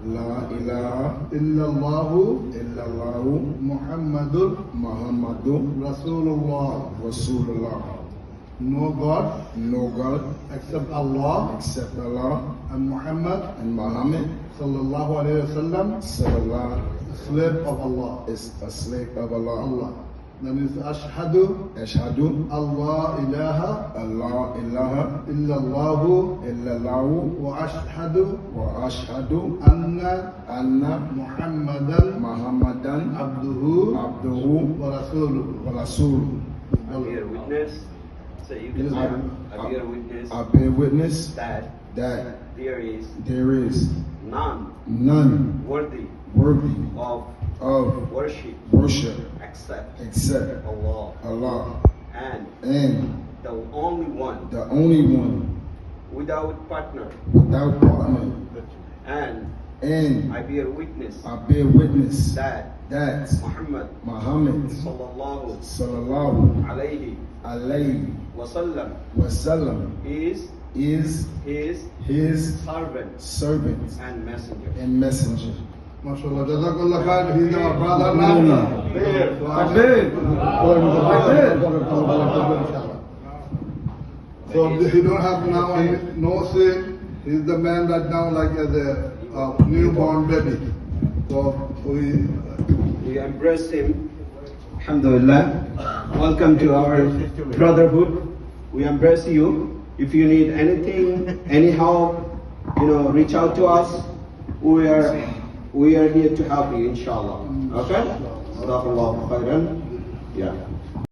La ilaha illallahu illallahu Muhammadur Muhammadur Rasulullah. Rasulullah. No God No God except Allah except Allah and Muhammad and Muhammad sallallahu alayhi wasallam, sallallahu slave of Allah. is a slave of Allah. Allah. That is Ashhadu Ashhadu Allah ilaha Allah ilaha illallahu illallahu wa ashhadu wa ashhadu anna anna Muhammadan Muhammadan abduhu abduhu wa rasuluhu. wa rasuluhu. I bear witness. So you can say, I bear witness I bear witness that that there is there is none none worthy worthy of of worship worship except except Allah, Allah, and and the only one the only one without partner. without partner. And I And bear witness I bear witness that that Muhammad Muhammad sallallahu sallallahu alayhi alayhi wasallam wasallam is is his servant servant and messenger. and messenger. MashaAllah. Jazakallah khair. He is our brother now. So he don't have now no sin. He's the man right now like as a newborn baby. So We embrace him. Alhamdulillah. Welcome to our brotherhood. We embrace you. If you need anything, any help, reach out to us. We are here to help you, inshallah. Okay? Jazakallahu khairan. Yeah.